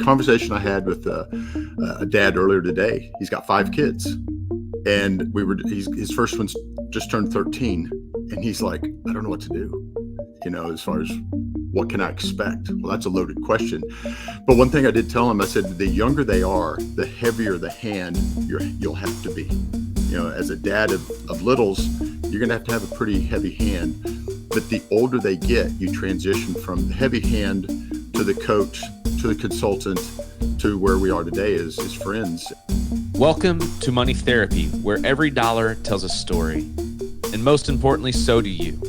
Conversation I had with a dad earlier today. He's got 5 kids, and his first one's just turned 13, and he's like, I don't know what to do, as far as what can I expect. Well, that's a loaded question, but one thing I did tell him, I said, the younger they are, the heavier the hand you'll have to be. As a dad of littles, you're gonna have to have a pretty heavy hand, but the older they get, you transition from the heavy hand to the coach, to the consultant, to where we are today as friends. Welcome to Money Therapy, where every dollar tells a story. And most importantly, so do you.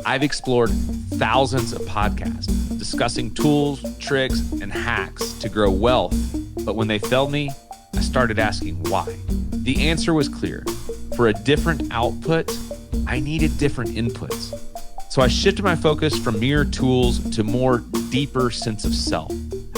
I've explored thousands of podcasts discussing tools, tricks, and hacks to grow wealth. But when they failed me, I started asking why. The answer was clear. For a different output, I needed different inputs. So I shifted my focus from mere tools to more deeper sense of self.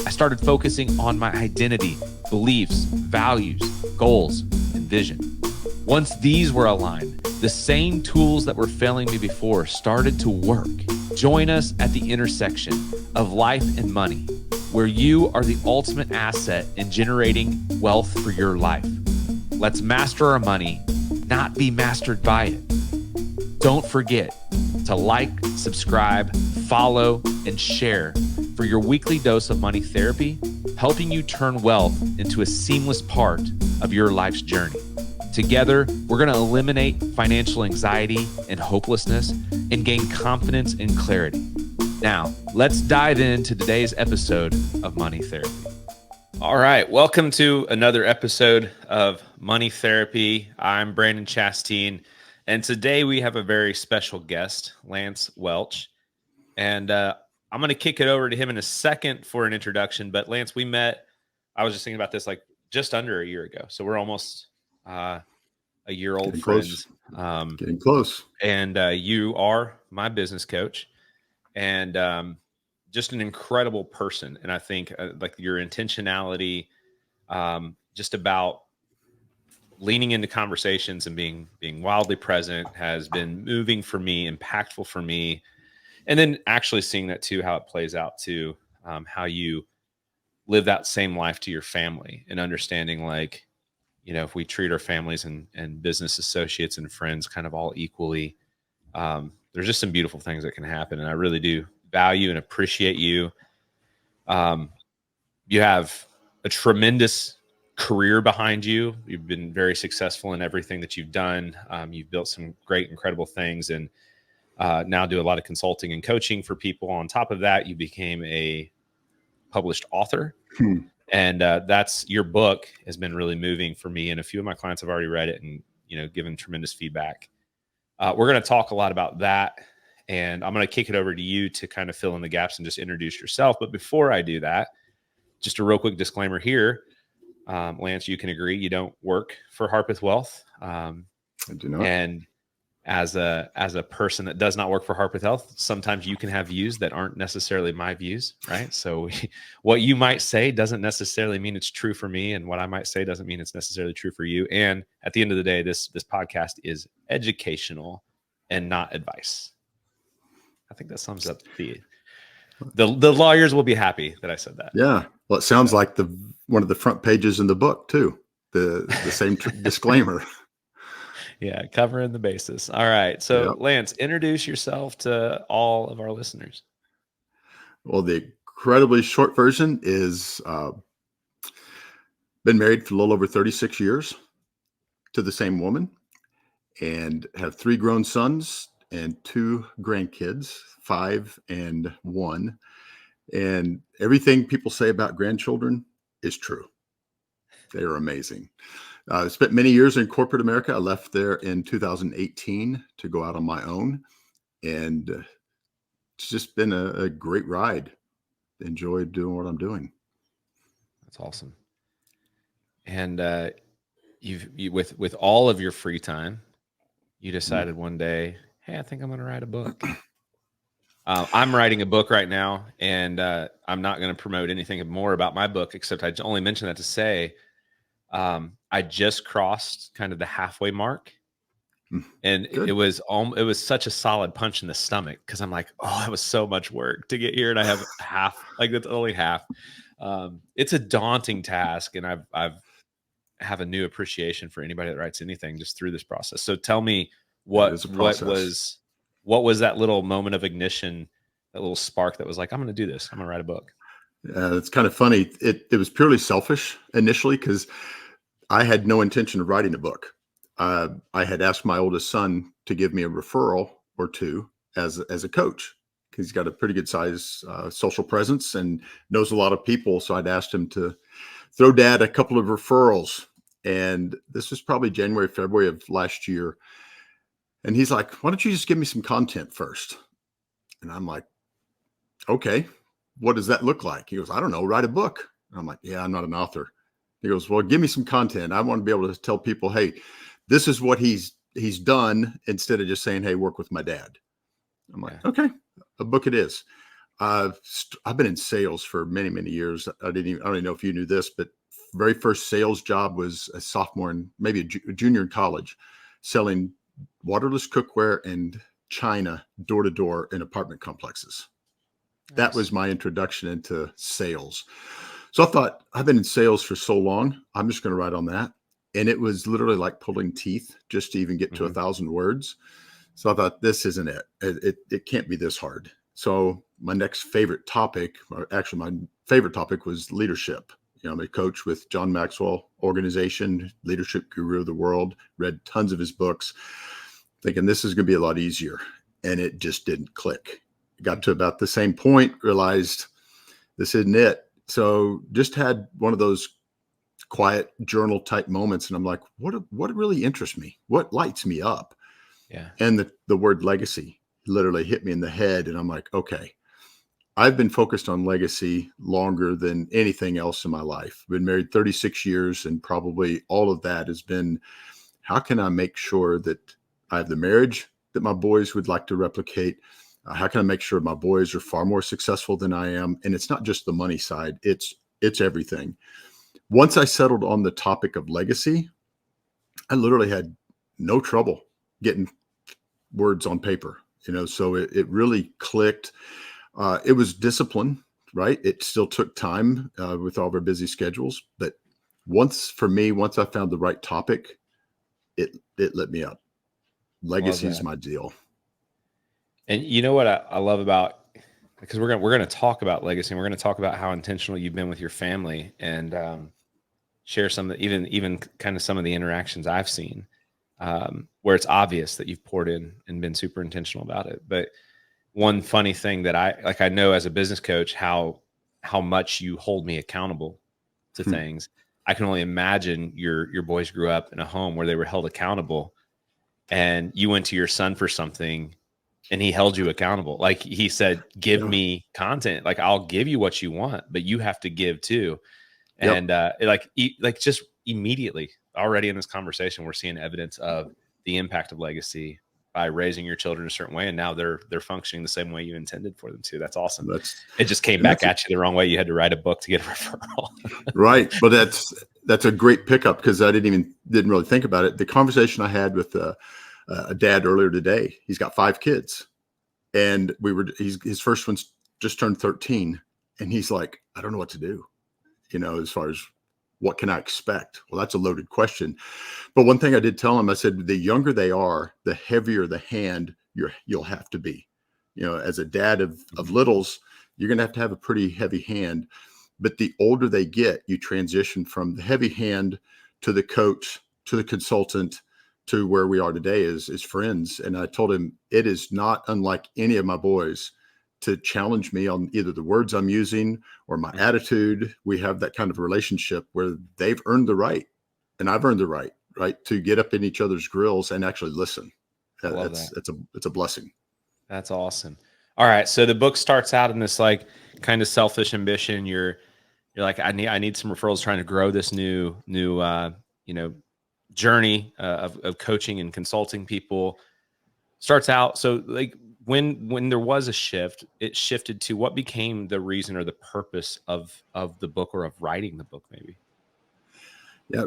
I started focusing on my identity, beliefs, values, goals, and vision. Once these were aligned, the same tools that were failing me before started to work. Join us at the intersection of life and money, where you are the ultimate asset in generating wealth for your life. Let's master our money, not be mastered by it. Don't forget to like, subscribe, follow, and share for your weekly dose of money therapy, helping you turn wealth into a seamless part of your life's journey. Together, we're going to eliminate financial anxiety and hopelessness and gain confidence and clarity. Now, let's dive into today's episode of Money Therapy. All right, welcome to another episode of Money Therapy. I'm Brandan Chasteen, and today we have a very special guest, Lance Welch. And I'm going to kick it over to him in a second for an introduction. But Lance, we met, I was just thinking about this like just under a year ago. So we're almost a year old friends. Getting close. And you are my business coach and just an incredible person. And I think like your intentionality, just about leaning into conversations and being wildly present has been moving for me, impactful for me. And then actually seeing that too, how it plays out to how you live that same life to your family and understanding like, if we treat our families and business associates and friends kind of all equally, there's just some beautiful things that can happen. And I really do value and appreciate you. You have a tremendous career behind you. You've been very successful in everything that you've done. You've built some great, incredible things and now do a lot of consulting and coaching for people. On top of that, you became a published author. And that's your book has been really moving for me. And a few of my clients have already read it and, given tremendous feedback. We're going to talk a lot about that. And I'm going to kick it over to you to kind of fill in the gaps and just introduce yourself. But before I do that, just a real quick disclaimer here. Lance, you can agree you don't work for Heartfelt Wealth. I do not. And as a person that does not work for Heartfelt Health, sometimes you can have views that aren't necessarily my views, right? So what you might say doesn't necessarily mean it's true for me, and what I might say doesn't mean it's necessarily true for you. And at the end of the day, this podcast is educational and not advice. I think that sums up the lawyers will be happy that I said that. Yeah. Well, it sounds like one of the front pages in the book too. The same disclaimer. Yeah, covering the basis. All right. So, Yep. Lance, introduce yourself to all of our listeners. Well, the incredibly short version is been married for a little over 36 years to the same woman and have 3 grown sons and 2 grandkids, 5 and 1. And everything people say about grandchildren is true. They are amazing. I spent many years in corporate America. I left there in 2018 to go out on my own. And it's just been a great ride. Enjoyed doing what I'm doing. That's awesome. And you with all of your free time, you decided one day, hey, I think I'm going to write a book. I'm writing a book right now, and I'm not going to promote anything more about my book, except I only mention that to say, I just crossed kind of the halfway mark, and it was such a solid punch in the stomach because I'm like, oh, that was so much work to get here, and I have half, like that's only half. It's a daunting task, and I've have a new appreciation for anybody that writes anything just through this process. So tell me It is a what process. was that little moment of ignition, that little spark that was like, I'm going to do this. I'm going to write a book. It's kind of funny. It was purely selfish initially because I had no intention of writing a book. I had asked my oldest son to give me a referral or two as a coach because he's got a pretty good size social presence and knows a lot of people. So I'd asked him to throw Dad a couple of referrals, and this was probably January, February of last year. And he's like, "Why don't you just give me some content first?" And I'm like, "Okay, what does that look like?" He goes, "I don't know, write a book." And I'm like, "Yeah, I'm not an author." He goes, "Well, give me some content. I want to be able to tell people, hey, this is what he's done instead of just saying, hey, work with my dad." I'm like, Yeah. "Okay, a book it is." I've been in sales for many, many years. I don't even know if you knew this, but very first sales job was a sophomore and maybe a junior in college, selling waterless cookware and china door to door in apartment complexes. That Nice. was my introduction into sales. So I thought, I've been in sales for so long, I'm just going to write on that. And it was literally like pulling teeth just to even get to 1,000 words. So I thought, this isn't it. It can't be this hard. So my next favorite topic, or actually my favorite topic, was leadership. I'm a coach with John Maxwell Organization, leadership guru of the world, read tons of his books, thinking this is going to be a lot easier. And it just didn't click. Got to about the same point, realized this isn't it. So just had one of those quiet journal type moments. And I'm like, what really interests me? What lights me up? Yeah. And the word legacy literally hit me in the head. And I'm like, okay, I've been focused on legacy longer than anything else in my life. Been married 36 years, and probably all of that has been, how can I make sure that I have the marriage that my boys would like to replicate? How can I make sure my boys are far more successful than I am? And it's not just the money side, it's everything. Once I settled on the topic of legacy, I literally had no trouble getting words on paper, so it really clicked. It was discipline, right? It still took time with all of our busy schedules. But once I found the right topic, it lit me up. Love Legacy is that. my deal. And you know what I love about, because we're gonna talk about legacy, and we're gonna talk about how intentional you've been with your family, and share some of the, even kind of some of the interactions I've seen, where it's obvious that you've poured in and been super intentional about it. But one funny thing that I know as a business coach, how much you hold me accountable to things. I can only imagine your boys grew up in a home where they were held accountable, and you went to your son for something and he held you accountable. Like he said, give Yeah. me content. Like I'll give you what you want, but you have to give too. Yep. And like just immediately already in this conversation, we're seeing evidence of the impact of legacy by raising your children a certain way. And now they're functioning the same way you intended for them to. That's awesome. That's It just came and back that's at you the wrong way. You had to write a book to get a referral. right. But that's a great pickup because I didn't really think about it. The conversation I had with a dad earlier today, he's got 5 kids, and his first one's just turned 13, and he's like, I don't know what to do, as far as what can I expect? Well, that's a loaded question. But one thing I did tell him, I said, the younger they are, the heavier the hand you'll have to be. As a dad of littles, you're going to have a pretty heavy hand. But the older they get, you transition from the heavy hand to the coach, to the consultant, to where we are today as friends. And I told him it is not unlike any of my boys to challenge me on either the words I'm using or my attitude. We have that kind of relationship where they've earned the right, and I've earned the right to get up in each other's grills and actually listen. I love that. It's a blessing. That's awesome. All right. So the book starts out in this like kind of selfish ambition. You're like, I need some referrals, trying to grow this new journey of coaching and consulting people. Starts out. So like when there was a shift, it shifted to what became the reason or the purpose of the book, or of writing the book, maybe. Yeah.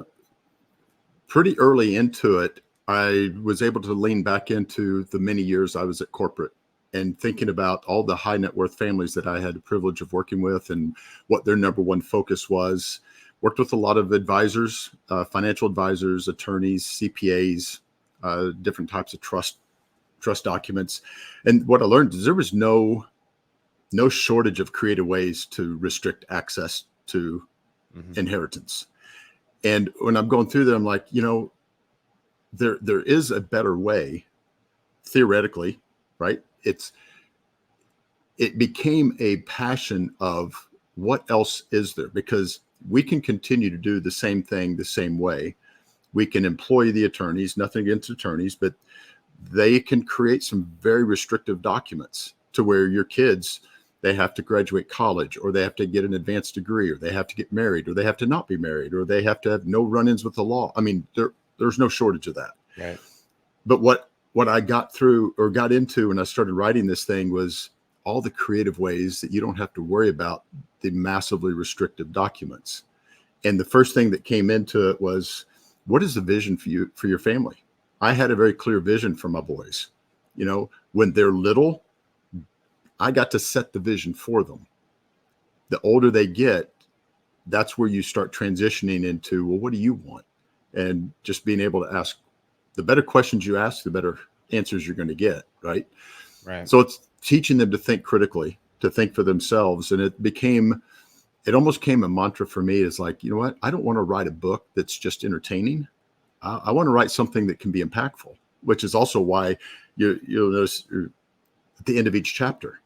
Pretty early into it, I was able to lean back into the many years I was at corporate. and thinking about all the high net worth families that I had the privilege of working with and what their number one focus was. Worked with a lot of advisors, financial advisors, attorneys, CPAs, different types of trust documents. And what I learned is there was no shortage of creative ways to restrict access to inheritance. And when I'm going through that, I'm like, there is a better way, theoretically, right? It became a passion of what else is there, because we can continue to do the same thing the same way. We can employ the attorneys, nothing against attorneys, but they can create some very restrictive documents to where your kids, they have to graduate college, or they have to get an advanced degree, or they have to get married, or they have to not be married, or they have to have no run-ins with the law. I mean, there's no shortage of that. Right. But what I got into when I started writing this thing was all the creative ways that you don't have to worry about the massively restrictive documents. And the first thing that came into it was, what is the vision for your family? I had a very clear vision for my boys. When they're little, I got to set the vision for them. The older they get, that's where you start transitioning into, well, what do you want? And just being able to ask, the better questions you ask, the better answers you're going to get. Right. So it's teaching them to think critically, to think for themselves. And it almost became a mantra for me. Is like, you know what? I don't want to write a book that's just entertaining. I want to write something that can be impactful, which is also why you'll notice at the end of each chapter,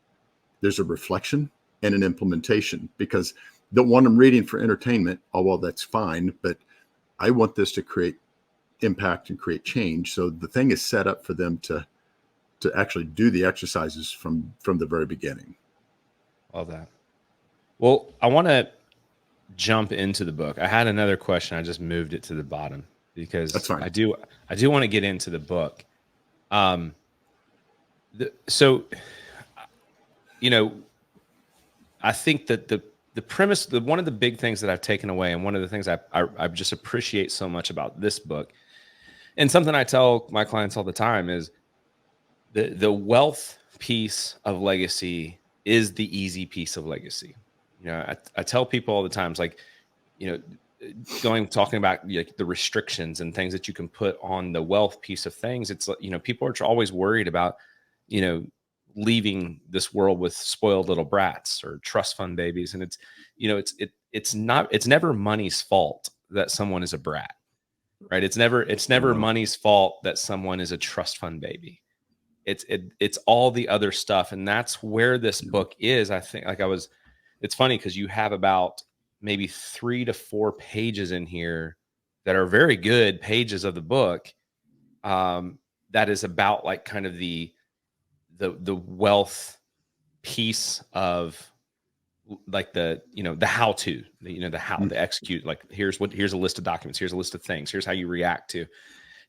there's a reflection and an implementation, because don't want them reading for entertainment. Oh, well, that's fine. But I want this to create impact and create change. So the thing is set up for them to actually do the exercises from the very beginning. Love that. Well, I want to jump into the book. I had another question. I just moved it to the bottom because That's fine. I do want to get into the book. I think that the premise, one of the big things that I've taken away, and one of the things I just appreciate so much about this book, and something I tell my clients all the time, is the wealth piece of legacy is the easy piece of legacy. I tell people all the time, it's like, talking about the restrictions and things that you can put on the wealth piece of things. It's, people are always worried about, leaving this world with spoiled little brats or trust fund babies. And it's never money's fault that someone is a brat, right? It's never money's fault that someone is a trust fund baby. It's all the other stuff. And that's where this book is. I think, it's funny because you have about maybe 3 to 4 pages in here that are very good pages of the book. That is about like kind of the wealth piece of like the how to, the execute, like here's a list of documents, here's a list of things, here's how you react to.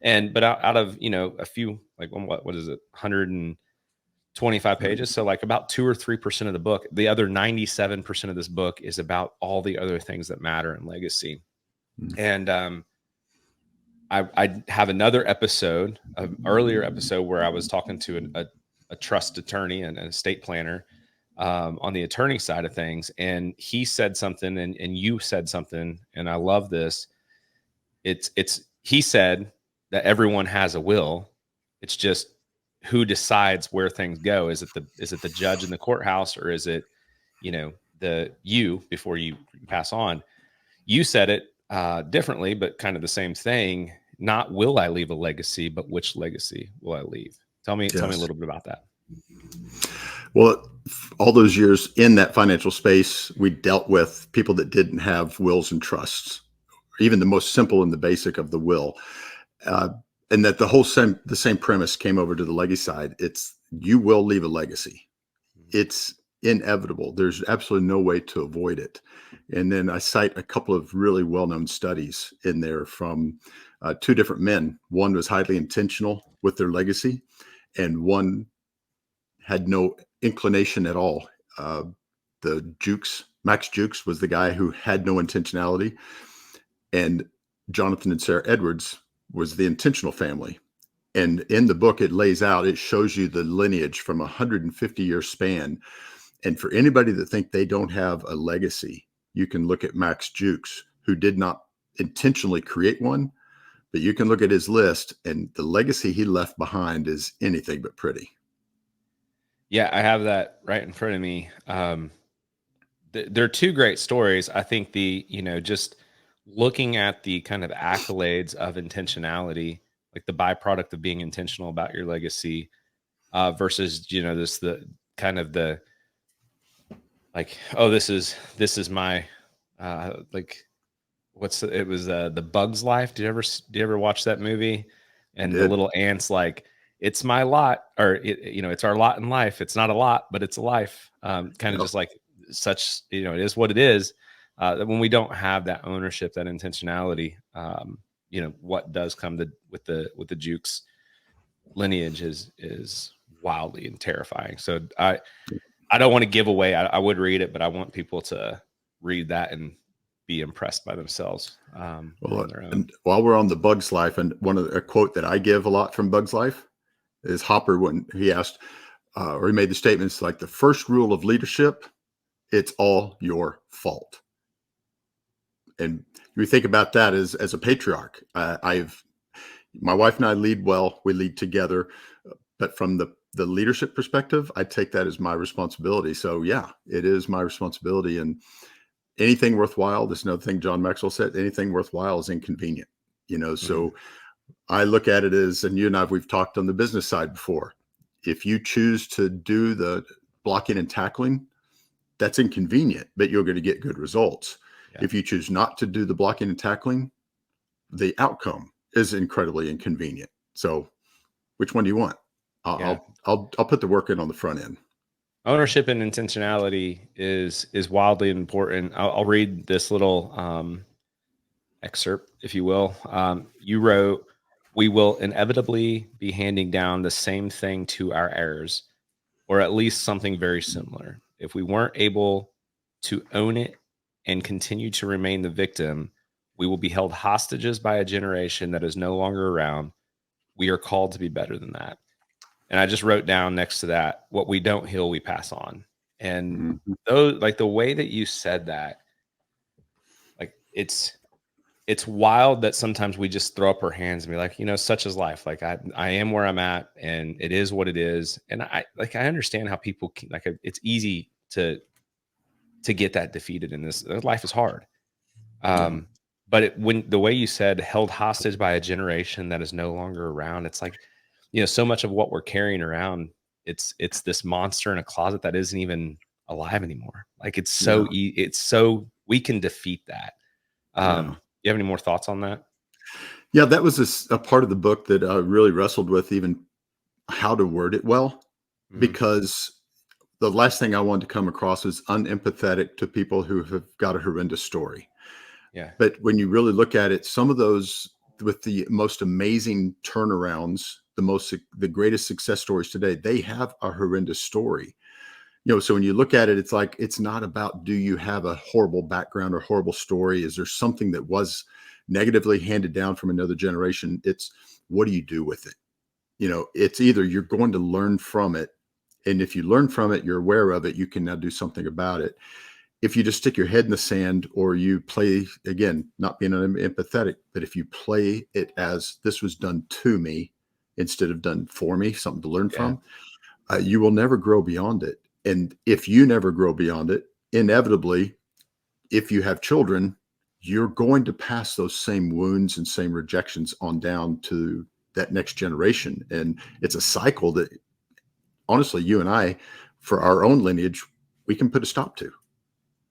But out of, a few, like what is it, 125 pages. So like about 2 or 3% of the book, the other 97% of this book is about all the other things that matter in legacy. And I have another episode, an earlier episode, where I was talking to a trust attorney and an estate planner on the attorney side of things. And he said something, and you said something, and I love this. He said that everyone has a will. It's just who decides where things go. Is it the judge in the courthouse, or is it, you before you pass on? You said it differently, but kind of the same thing. Not will I leave a legacy, but which legacy will I leave? Tell me a little bit about that. Well, all those years in that financial space, we dealt with people that didn't have wills and trusts, even the most simple and the basic of the will. And that the same premise came over to the legacy side. It's, you will leave a legacy. It's inevitable. There's absolutely no way to avoid it. And then I cite a couple of really well-known studies in there from 2 different men. One was highly intentional with their legacy, and one had no inclination at all. Max Jukes was the guy who had no intentionality, and Jonathan and Sarah Edwards was the intentional family. And in the book, it lays out, it shows you the lineage from a 150-year span. And for anybody that think they don't have a legacy, you can look at Max Jukes, who did not intentionally create one, but you can look at his list, and the legacy he left behind is anything but pretty. Yeah, I have that right in front of me. They're two great stories. I think just looking at the kind of accolades of intentionality, like the byproduct of being intentional about your legacy, versus the kind of the like, oh, this is my like it was the Bug's Life. Do you ever watch that movie? I And the did. little ant's like, it's my lot, or it's our lot in life. It's not a lot, but it's a life. Kind of Yep. just like such, it is what it is. That when we don't have that ownership, that intentionality, what does come with the Jukes lineage is wildly and terrifying. So I don't want to give away. I would read it, but I want people to read that and be impressed by themselves, or Well, on their own. and while we're on the Bug's Life, and a quote that I give a lot from Bug's Life is Hopper, when he asked, or he made the statements like, the first rule of leadership, it's all your fault. And we think about that as a patriarch. My wife and I lead well, we lead together, but from the leadership perspective, I take that as my responsibility. So yeah, it is my responsibility. And anything worthwhile, this is another thing John Maxwell said, anything worthwhile is inconvenient. Mhm. So I look at it as, and you and we've talked on the business side before. If you choose to do the blocking and tackling, that's inconvenient, but you're going to get good results. Yeah. If you choose not to do the blocking and tackling, the outcome is incredibly inconvenient. So, which one do you want? Yeah. I'll put the work in on the front end. Ownership and intentionality is wildly important. I'll read this little excerpt, if you will. You wrote, "We will inevitably be handing down the same thing to our heirs, or at least something very similar. If we weren't able to own it and continue to remain the victim, we will be held hostages by a generation that is no longer around. We are called to be better than that." And I just wrote down next to that, "What we don't heal, we pass on." And Mhm. those, like the way that you said that, like it's wild that sometimes we just throw up our hands and be like, such is life. Like I am where I'm at, and it is what it is. And I understand how people can, it's easy to get that defeated in this. Life is hard. Yeah. But when the way you said, held hostage by a generation that is no longer around, it's like, so much of what we're carrying around, it's this monster in a closet that isn't even alive anymore. Like Yeah. it's so we can defeat that. Yeah. You have any more thoughts on that? Yeah. That was a part of the book that I really wrestled with, even how to word it well, Mhm. because the last thing I wanted to come across is unempathetic to people who have got a horrendous story. Yeah. But when you really look at it, some of those with the most amazing turnarounds, the greatest success stories today, they have a horrendous story. So when you look at it, it's like, it's not about, do you have a horrible background or horrible story? Is there something that was negatively handed down from another generation? It's, what do you do with it? It's either you're going to learn from it, and if you learn from it, you're aware of it, you can now do something about it. If you just stick your head in the sand, or you play, again, not being empathetic, but if you play it as, this was done to me instead of done for me, something to learn Yeah. from, you will never grow beyond it. And if you never grow beyond it, inevitably, if you have children, you're going to pass those same wounds and same rejections on down to that next generation. And it's a cycle that, honestly, you and I, for our own lineage, we can put a stop to.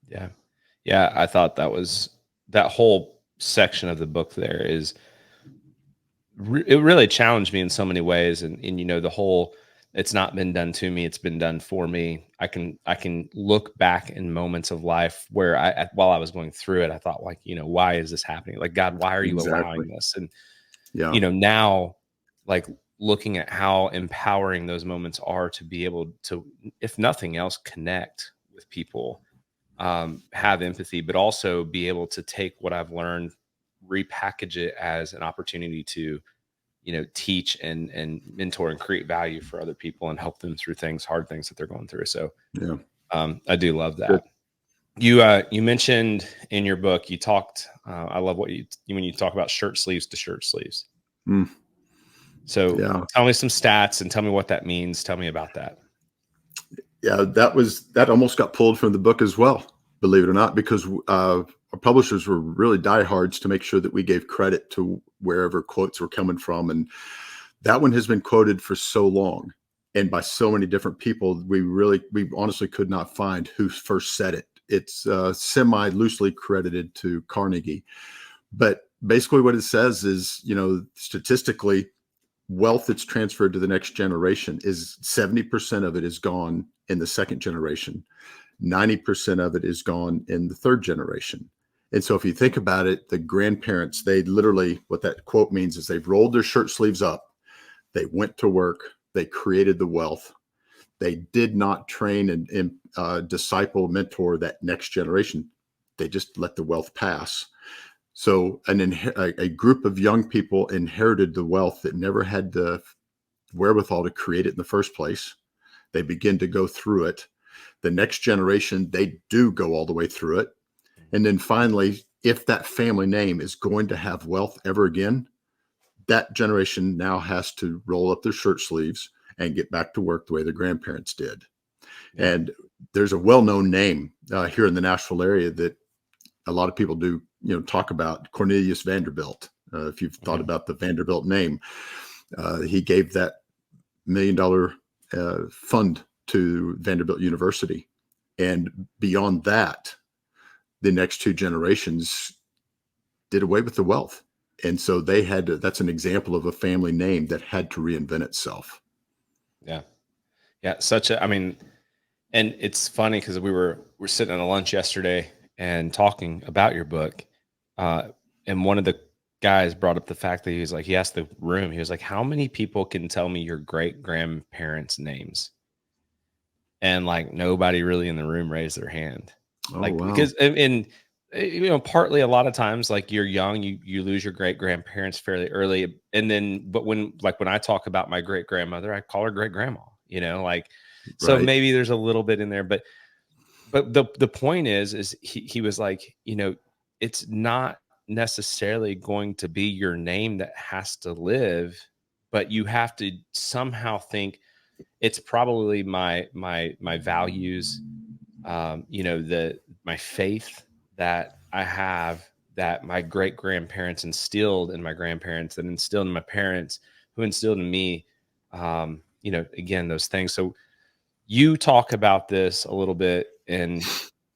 Yeah. Yeah. I thought that whole section of the book there is it really challenged me in so many ways. And the whole, it's not been done to me, it's been done for me. I can look back in moments of life where while I was going through it, I thought, like, why is this happening? Like, God, why are you Exactly. allowing this? And Yeah. now, like, looking at how empowering those moments are to be able to, if nothing else, connect with people, have empathy, but also be able to take what I've learned, repackage it as an opportunity to teach and mentor and create value for other people and help them through hard things that they're going through. So Yeah. I do love Good. that. You mentioned in your book, you talked, I love when you talk about shirt sleeves to shirt sleeves. Mm. So Yeah. tell me some stats and tell me what that means. Tell me about that. Yeah, that almost got pulled from the book as well, believe it or not, because our publishers were really diehards to make sure that we gave credit to wherever quotes were coming from. And that one has been quoted for so long and by so many different people, we honestly could not find who first said it. It's semi loosely credited to Carnegie. But basically what it says is, statistically, wealth that's transferred to the next generation is 70% of it is gone in the second generation. 90% of it is gone in the third generation. And so if you think about it, the grandparents, they literally, what that quote means is they've rolled their shirt sleeves up. They went to work. They created the wealth. They did not train and disciple, mentor that next generation. They just let the wealth pass. So a group of young people inherited the wealth that never had the wherewithal to create it in the first place. They begin to go through it. The next generation, they do go all the way through it. And then finally, if that family name is going to have wealth ever again, that generation now has to roll up their shirt sleeves and get back to work the way their grandparents did. Yeah. And there's a well-known name here in the Nashville area that a lot of people do, talk about, Cornelius Vanderbilt. If you've thought about the Vanderbilt name, he gave that $1 million fund to Vanderbilt University. And beyond that, the next two generations did away with the wealth. And so that's an example of a family name that had to reinvent itself. Yeah. Yeah. And it's funny because we're sitting at a lunch yesterday and talking about your book. And one of the guys brought up the fact that he asked the room, he was like, how many people can tell me your great grandparents' names? And like nobody really in the room raised their hand. Oh, Like, wow. because, partly a lot of times, like you're young, you lose your great grandparents fairly early. And then, but when I talk about my great grandmother, I call her great grandma, so Right. maybe there's a little bit in there, but the point is he was like, it's not necessarily going to be your name that has to live, but you have to somehow think it's probably my values, my faith that I have, that my great grandparents instilled in my grandparents, that instilled in my parents, who instilled in me, again, those things. So you talk about this a little bit, and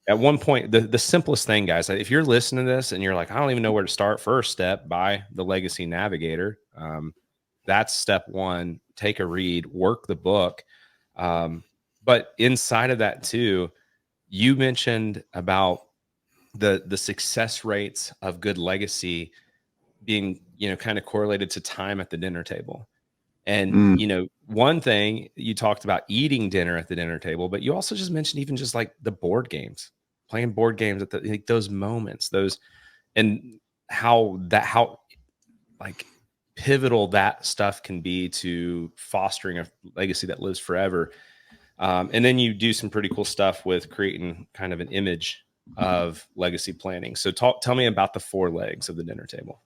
at one point, the simplest thing, guys, if you're listening to this and you're like, I don't even know where to start, first step, buy the Legacy Navigator. That's step one. Take a read, work the book. But inside of that too, you mentioned about the success rates of good legacy being, kind of correlated to time at the dinner table. And, one thing you talked about eating dinner at the dinner table, but you also just mentioned even just like the board games, playing board games at those moments, and how like pivotal that stuff can be to fostering a legacy that lives forever. And then you do some pretty cool stuff with creating kind of an image of legacy planning. So tell me about the 4 legs of the dinner table.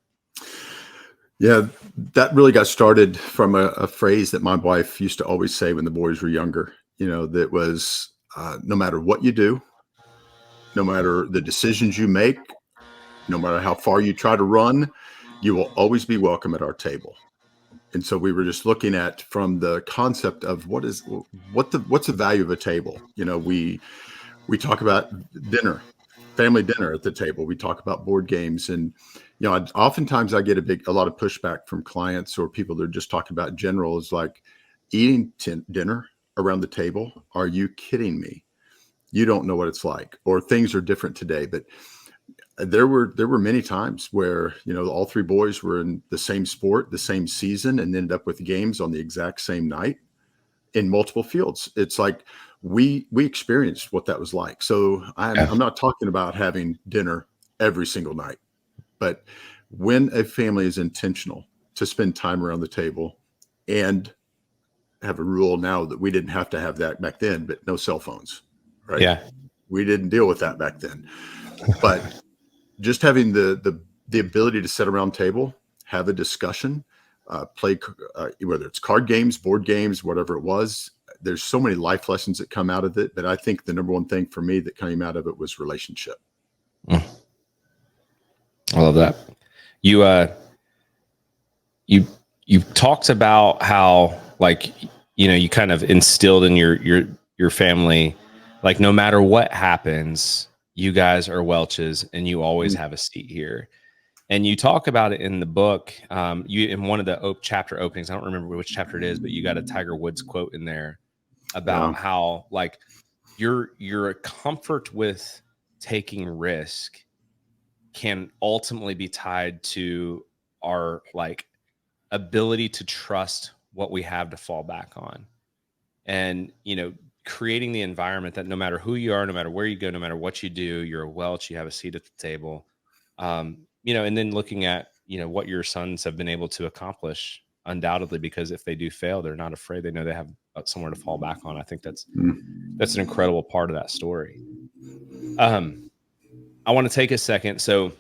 Yeah, that really got started from a phrase that my wife used to always say when the boys were younger, that was no matter what you do, no matter the decisions you make, no matter how far you try to run, you will always be welcome at our table. And so we were just looking at from the concept of what's the value of a table. We talk about dinner, family dinner at the table. We talk about board games, and oftentimes I get a lot of pushback from clients or people that are just talking about general is like eating dinner around the table. Are you kidding me? You don't know what it's like, or things are different today. But there were many times where all 3 boys were in the same sport, the same season, and ended up with games on the exact same night in multiple fields. It's like we experienced what that was like. So I'm not talking about having dinner every single night, but when a family is intentional to spend time around the table, and have a rule now that we didn't have to have that back then, but no cell phones, right? Yeah. We didn't deal with that back then. But just having the ability to sit around table, have a discussion, play, whether it's card games, board games, whatever it was. There's so many life lessons that come out of it. But I think the number one thing for me that came out of it was relationship. I love that. You talked about how, like, you kind of instilled in your family, like, no matter what happens, you guys are Welch's and you always have a seat here. And you talk about it in the book. You, in one of the chapter openings, I don't remember which chapter it is, but you got a Tiger Woods quote in there about how, like, your comfort with taking risk can ultimately be tied to our, like, ability to trust what we have to fall back on. And, creating the environment that no matter who you are, no matter where you go, no matter what you do, you're a Welch, you have a seat at the table. And then looking at, what your sons have been able to accomplish, undoubtedly, because if they do fail, they're not afraid. They know they have somewhere to fall back on. I think that's an incredible part of that story. I want to take a second. So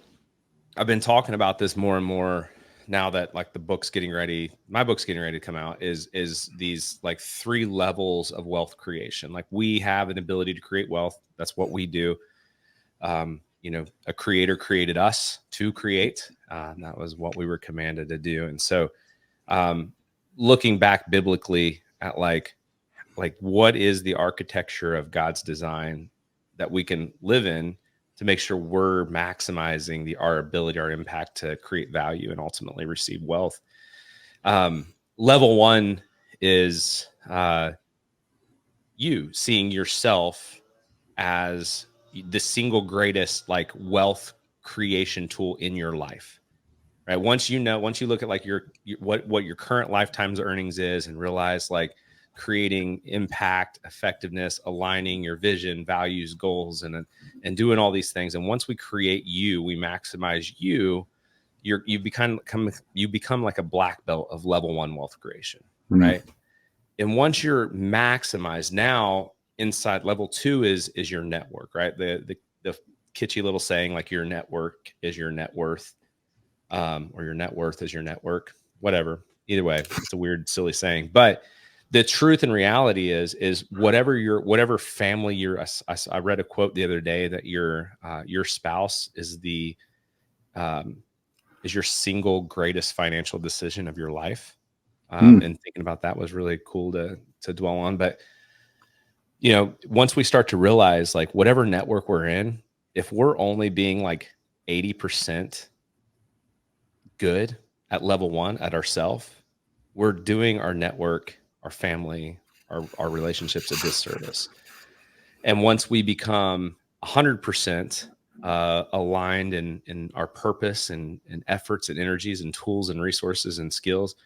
I've been talking about this more and more now that, like, my book's getting ready to come out, is these, like, 3 levels of wealth creation. Like, we have an ability to create wealth. That's what we do. A creator created us to create. That was what we were commanded to do. And so, looking back biblically at, like what is the architecture of God's design that we can live in to make sure we're maximizing our ability, our impact to create value and ultimately receive wealth. Level 1 is you seeing yourself as the single greatest, like, wealth creation tool in your life, right? Once you look at, like, what your current lifetime's earnings is, and realize, like, creating impact, effectiveness, aligning your vision, values, goals, and doing all these things. And once we create you, we maximize you. You become like a black belt of level 1 wealth creation, right? And once you're maximized, now inside level 2 is your network, right? The kitschy little saying, like, your network is your net worth, or your net worth is your network, whatever. Either way, it's a weird, silly saying, but the truth and reality is whatever family you're. I read a quote the other day that your spouse is your single greatest financial decision of your life. And thinking about that was really cool to dwell on. But, once we start to realize, like, whatever network we're in, if we're only being, like, 80% good at level 1 at ourselves, we're doing our network, our family, our relationships a disservice. And once we become 100% aligned in our purpose and efforts and energies and tools and resources and skills,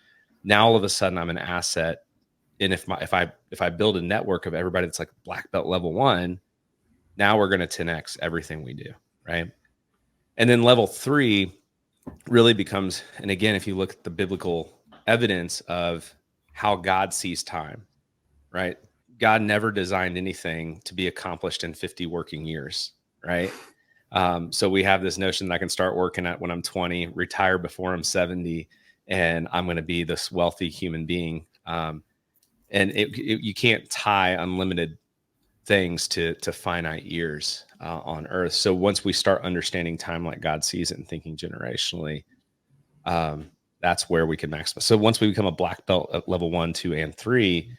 now all of a sudden I'm an asset. And if I build a network of everybody that's, like, black belt level 1, now we're going to 10x everything we do, right? And then level 3 really becomes, and again, if you look at the biblical evidence of how God sees time, right? God never designed anything to be accomplished in 50 working years, right? So we have this notion that I can start working at when I'm 20, retire before I'm 70, and I'm going to be this wealthy human being. And you can't tie unlimited things to finite years on earth. So once we start understanding time like God sees it and thinking generationally, that's where we can maximize. So once we become a black belt at level 1, 2, and 3,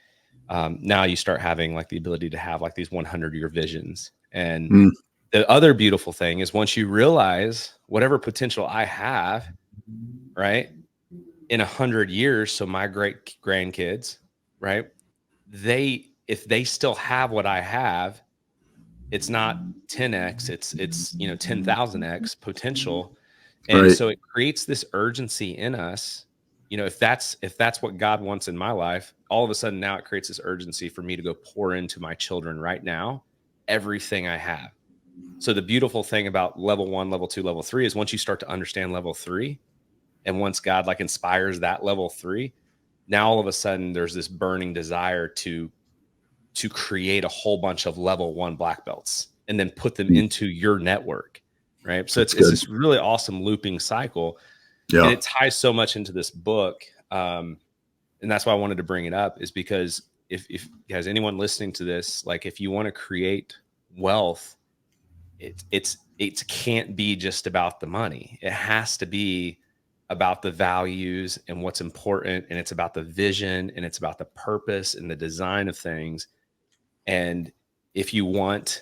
now you start having, like, the ability to have, like, these 100-year visions. And the other beautiful thing is, once you realize whatever potential I have, right, in 100 years, so my great grandkids, right, if they still have what I have, it's not 10x, it's 10,000x potential. And so it creates this urgency in us. If that's what God wants in my life, all of a sudden now it creates this urgency for me to go pour into my children right now everything I have. So the beautiful thing about level 1, level 2, level 3 is, once you start to understand level 3, And once God like inspires that level 3, now all of a sudden there's this burning desire to create a whole bunch of level 1 black belts and then put them into your network. Right. So it's this really awesome looping cycle. Yeah. And it ties so much into this book. And that's why I wanted to bring it up, is because if guys, anyone listening to this, like if you want to create wealth, it can't be just about the money. It has to be about the values and what's important. And it's about the vision, and it's about the purpose and the design of things. And if you want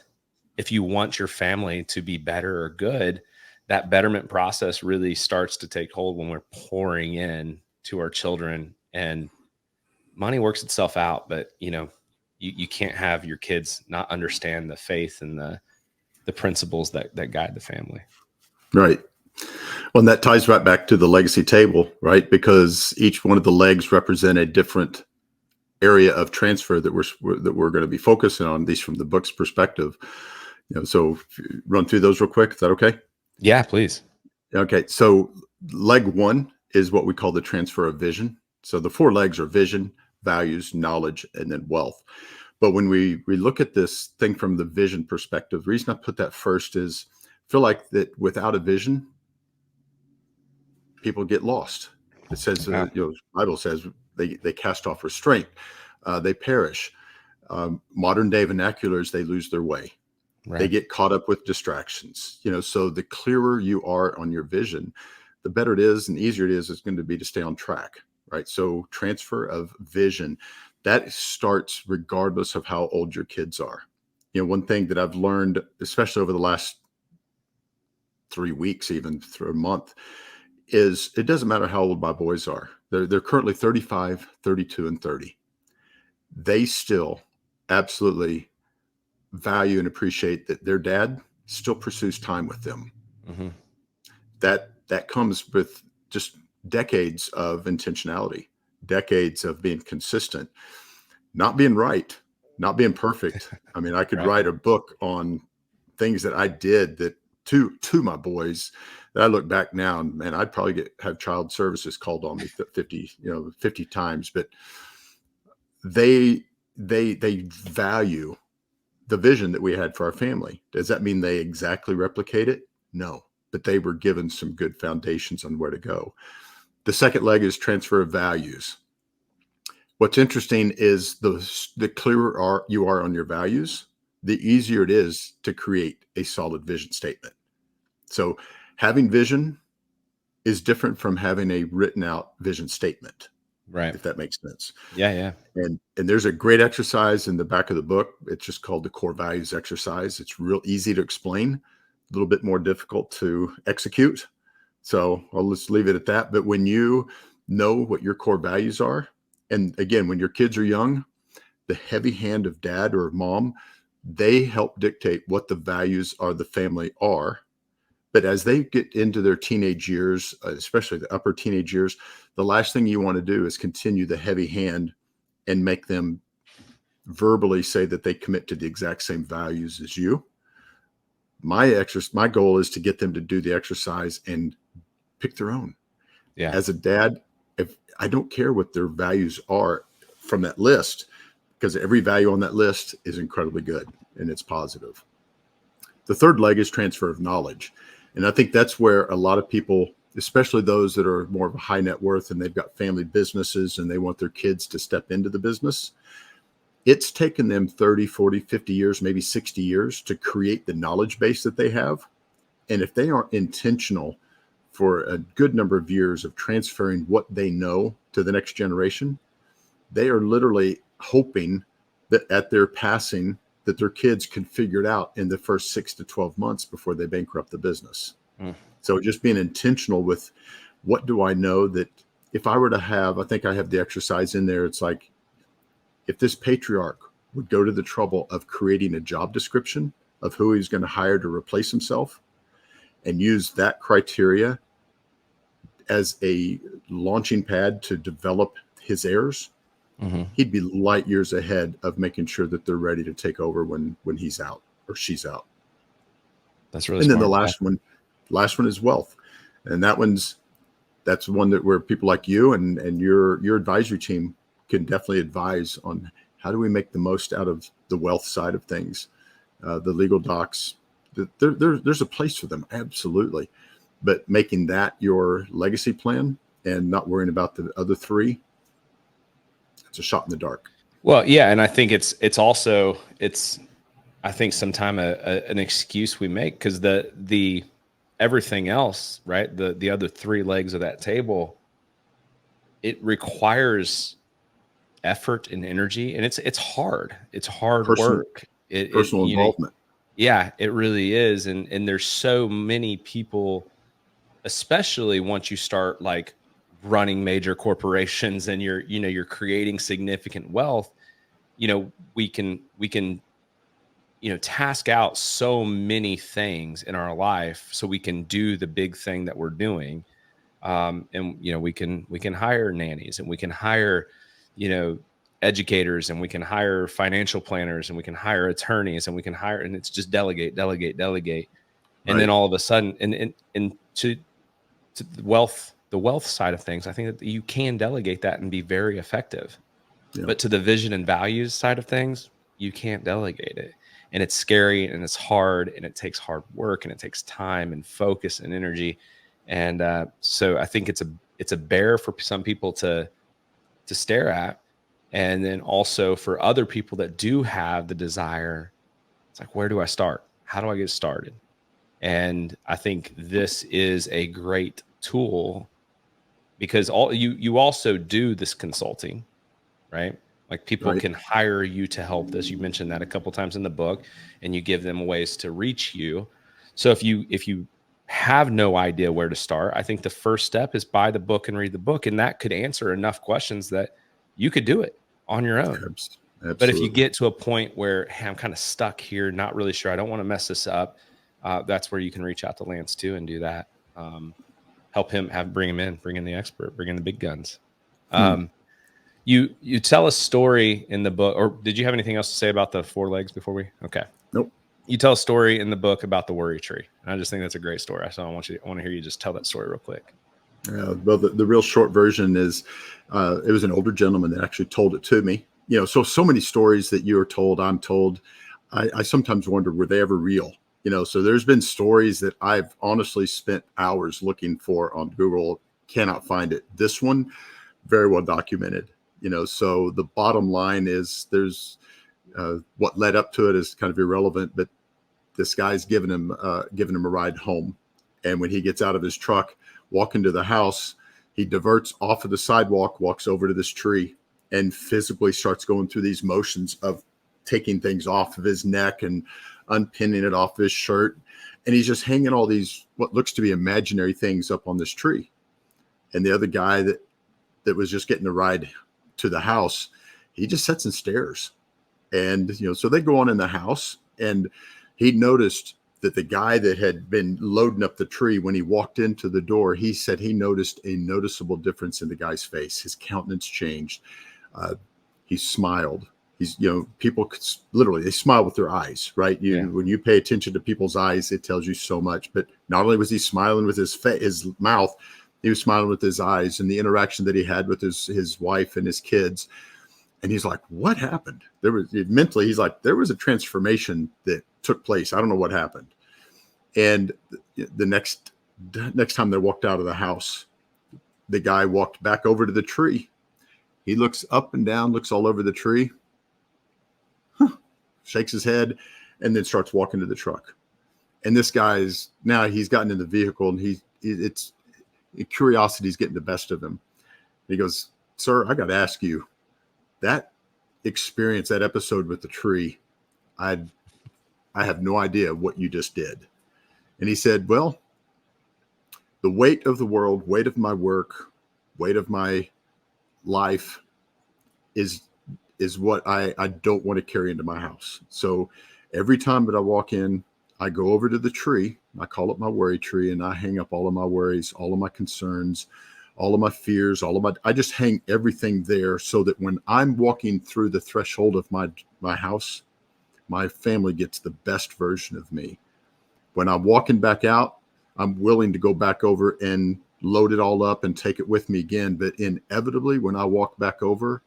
your family to be better or good, that betterment process really starts to take hold when we're pouring in to our children. And money works itself out, but you can't have your kids not understand the faith and the principles that guide the family. Right. Well, and that ties right back to the legacy table, right? Because each one of the legs represent a different area of transfer that we're going to be focusing on, at least from the book's perspective. So run through those real quick. Is that okay? Yeah, please. Okay. So leg 1 is what we call the transfer of vision. So the 4 legs are vision, values, knowledge, and then wealth. But when we look at this thing from the vision perspective, the reason I put that first is I feel like that without a vision, people get lost. It says, the Bible says they cast off restraint, they perish. Modern day vernaculars, they lose their way. Right. They get caught up with distractions. So the clearer you are on your vision, the better it is and easier it is. It's going to be to stay on track. Right. So transfer of vision, that starts regardless of how old your kids are. One thing that I've learned, especially over the last 3 weeks, even through a month, is it doesn't matter how old my boys are. They're currently 35, 32, and 30. They still absolutely value and appreciate that their dad still pursues time with them. Mm-hmm. That comes with just decades of intentionality, decades of being consistent, not being right, not being perfect. I mean, I could write a book on things that I did that to my boys that I look back now and man, I'd probably have child services called on me 50 times, but they value the vision that we had for our family. Does that mean they exactly replicate it? No, but they were given some good foundations on where to go. The second leg is transfer of values. What's interesting is the clearer you are on your values, the easier it is to create a solid vision statement. So having vision is different from having a written out vision statement. Right. If that makes sense. Yeah. And there's a great exercise in the back of the book. It's just called the core values exercise. It's real easy to explain, a little bit more difficult to execute. So I'll just leave it at that. But when you know what your core values are, and again, when your kids are young, the heavy hand of dad or mom, they help dictate what the values of the family are. But as they get into their teenage years, especially the upper teenage years, the last thing you want to do is continue the heavy hand and make them verbally say that they commit to the exact same values as you. My goal is to get them to do the exercise and pick their own. Yeah. As a dad, if I don't care what their values are from that list, because every value on that list is incredibly good and it's positive. The third leg is transfer of knowledge. And I think that's where a lot of people, especially those that are more of a high net worth and they've got family businesses and they want their kids to step into the business, it's taken them 30, 40, 50 years, maybe 60 years to create the knowledge base that they have. And if they aren't intentional for a good number of years of transferring what they know to the next generation, they are literally hoping that at their passing, that their kids can figure it out in the first 6 to 12 months before they bankrupt the business. So just being intentional with what do I know that if I were to have, I think I have the exercise in there. It's like, if this patriarch would go to the trouble of creating a job description of who he's going to hire to replace himself and use that criteria as a launching pad to develop his heirs, he'd be light years ahead of making sure that they're ready to take over when he's out or she's out. That's really and smart. Then the last one is wealth. And that one's that's one that where people like you and your advisory team can definitely advise on how do we make the most out of the wealth side of things. The legal docs, there's a place for them, absolutely. But making that your legacy plan and not worrying about the other three, it's a shot in the dark. Well, yeah, and I think it's I think sometimes an excuse we make, because the everything else, right? The other three legs of that table, it requires effort and energy, and it's hard. It's hard work. Personal involvement. Yeah, it really is. And there's so many people, especially once you start like running major corporations and you're creating significant wealth, we can task out so many things in our life so we can do the big thing that we're doing. And we can hire nannies, and we can hire, educators, and we can hire financial planners, and we can hire attorneys, and we can hire, and it's just delegate. And then all of a sudden, and to the wealth side of things, I think that you can delegate that and be very effective. Yeah. But to the vision and values side of things, you can't delegate it. And it's scary, and it's hard, and it takes hard work, and it takes time and focus and energy. And so I think it's a bear for some people to stare at. And then also for other people that do have the desire, it's like, where do I start? How do I get started? And I think this is a great tool, because you also do this consulting, right? Like people can hire you to help this. You mentioned that a couple of times in the book, and you give them ways to reach you. So if you have no idea where to start, I think the first step is buy the book and read the book. And that could answer enough questions that you could do it on your own. Absolutely. But if you get to a point where, hey, I'm kind of stuck here, not really sure, I don't want to mess this up, that's where you can reach out to Lance too and do that. Help him bring in the expert, bring in the big guns. You tell a story in the book, or did you have anything else to say about the four legs before we? Okay. Nope. You tell a story in the book about the worry tree. And I just think that's a great story. So I want to hear you just tell that story real quick. Well, the real short version is, it was an older gentleman that actually told it to me. So many stories that you are told, I'm told. I sometimes wonder, were they ever real? So there's been stories that I've honestly spent hours looking for on Google, cannot find it. This one, very well documented. So the bottom line is there's what led up to it is kind of irrelevant, but this guy's giving him a ride home. And when he gets out of his truck, walking to the house, he diverts off of the sidewalk, walks over to this tree, and physically starts going through these motions of taking things off of his neck and unpinning it off his shirt. And he's just hanging all these, what looks to be imaginary things up on this tree. And the other guy that was just getting the ride to the house, he just sits and stares. And, so they go on in the house, and he noticed that the guy that had been loading up the tree, when he walked into the door, he said he noticed a noticeable difference in the guy's face. His countenance changed. He smiled. People could literally, they smile with their eyes, right? When you pay attention to people's eyes, it tells you so much. But not only was he smiling with his mouth, he was smiling with his eyes, and the interaction that he had with his wife and his kids. And he's like, what happened? Mentally, he's like, there was a transformation that took place. I don't know what happened. And the next time they walked out of the house, the guy walked back over to the tree. He looks up and down, looks all over the tree, shakes his head, and then starts walking to the truck. And this guy's he's gotten in the vehicle, and curiosity's getting the best of him. He goes, sir, I got to ask you, that experience, that episode with the tree, I have no idea what you just did. And he said, well, the weight of the world, weight of my work, weight of my life is what I don't want to carry into my house. So every time that I walk in, I go over to the tree, I call it my worry tree, and I hang up all of my worries, all of my concerns, all of my fears, I just hang everything there, so that when I'm walking through the threshold of my house, my family gets the best version of me. When I'm walking back out, I'm willing to go back over and, load it all up and take it with me again. But inevitably, when I walk back over,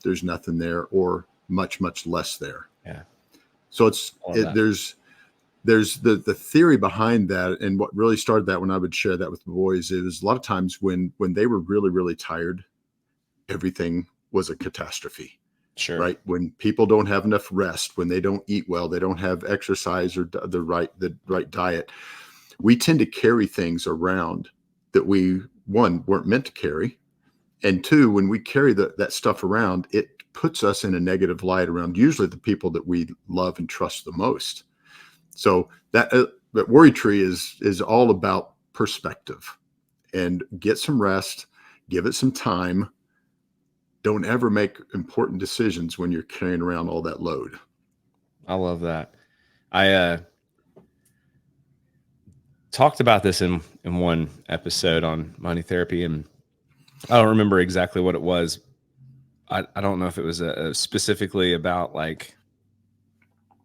there's nothing there, or much, much less there. Yeah. So there's the theory behind that. And what really started that, when I would share that with the boys, it was a lot of times when they were really, really tired, everything was a catastrophe. Sure. Right. When people don't have enough rest, when they don't eat well, they don't have exercise or the right diet, we tend to carry things around that we, one, weren't meant to carry. And two, when we carry that stuff around, it puts us in a negative light around usually the people that we love and trust the most. So that worry tree is all about perspective, and get some rest, give it some time. Don't ever make important decisions when you're carrying around all that load. I love that. I talked about this in one episode on money therapy, and I don't remember exactly what it was. I don't know if it was specifically about like,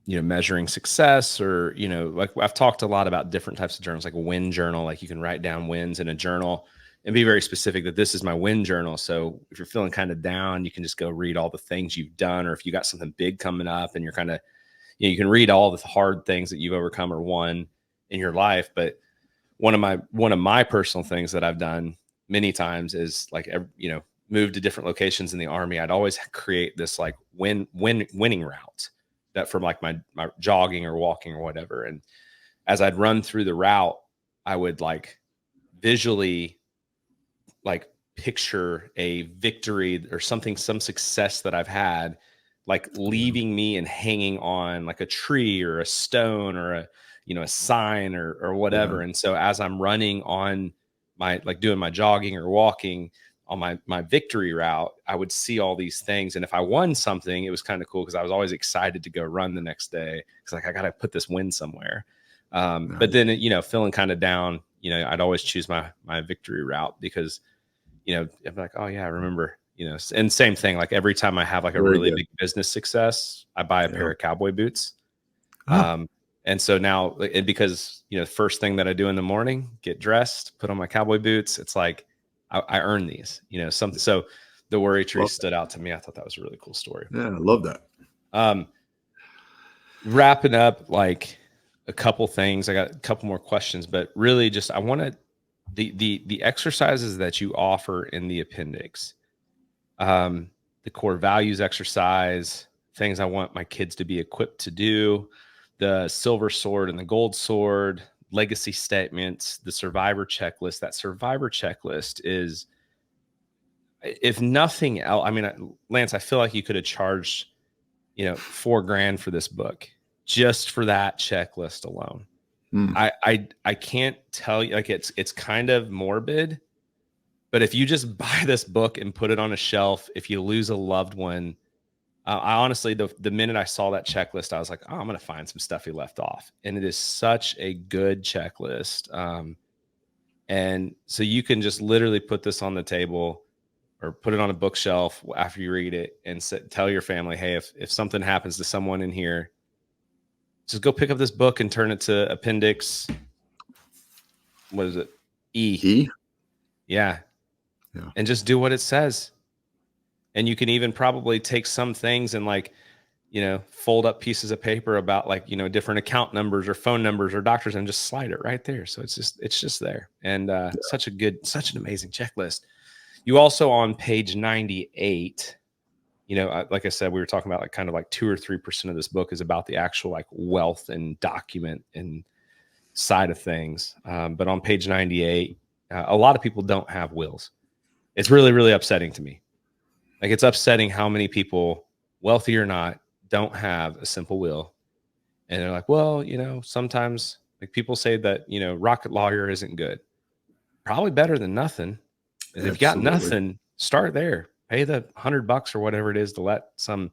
measuring success, or, like I've talked a lot about different types of journals, like a win journal. Like you can write down wins in a journal and be very specific that this is my win journal. So if you're feeling kind of down, you can just go read all the things you've done. Or if you got something big coming up and you're kind of, you can read all the hard things that you've overcome or won in your life. But one of my personal things that I've done many times is like, move to different locations in the Army. I'd always create this like winning route that from like my jogging or walking or whatever. And as I'd run through the route, I would like visually like picture a victory or something, some success that I've had, like leaving me and hanging on like a tree or a stone or a sign or whatever. Yeah. And so as I'm running on my, like doing my jogging or walking on my victory route, I would see all these things. And if I won something, it was kind of cool, because I was always excited to go run the next day. It's like, I got to put this win somewhere. Nice. But then, feeling kind of down, I'd always choose my victory route, because, I'm like, oh yeah, I remember, and same thing. Like every time I have like a really big business success, I buy a pair of cowboy boots. And so now, because, first thing that I do in the morning, get dressed, put on my cowboy boots. It's like, I earn these, something. So the worry tree stood out to me. I thought that was a really cool story. Yeah. I love that. Wrapping up, like a couple things, I got a couple more questions, but really just, I want to, the exercises that you offer in the appendix, the core values exercise, things I want my kids to be equipped to do, the silver sword and the gold sword, legacy statements, the survivor checklist. That survivor checklist is, if nothing else, I mean, Lance, I feel like you could have charged, $4,000 for this book just for that checklist alone. I can't tell you, like it's kind of morbid, but if you just buy this book and put it on a shelf, if you lose a loved one, I honestly, the minute I saw that checklist, I was like, oh, I'm going to find some stuff he left off. And it is such a good checklist. And so you can just literally put this on the table or put it on a bookshelf after you read it, and tell your family, hey, if something happens to someone in here, just go pick up this book and turn it to appendix. What is it? E. Yeah. And just do what it says. And you can even probably take some things and like, fold up pieces of paper about like, different account numbers or phone numbers or doctors, and just slide it right there. So it's just there. And such an amazing checklist. You also, on page 98, like I said, we were talking about like kind of like 2 or 3% of this book is about the actual like wealth and document and side of things. But on page 98, a lot of people don't have wills. It's really, really upsetting to me. Like it's upsetting how many people, wealthy or not, don't have a simple will. And they're like, well, sometimes like people say that, Rocket Lawyer isn't good. Probably better than nothing. If you've got nothing, start there. Pay the $100 or whatever it is to let some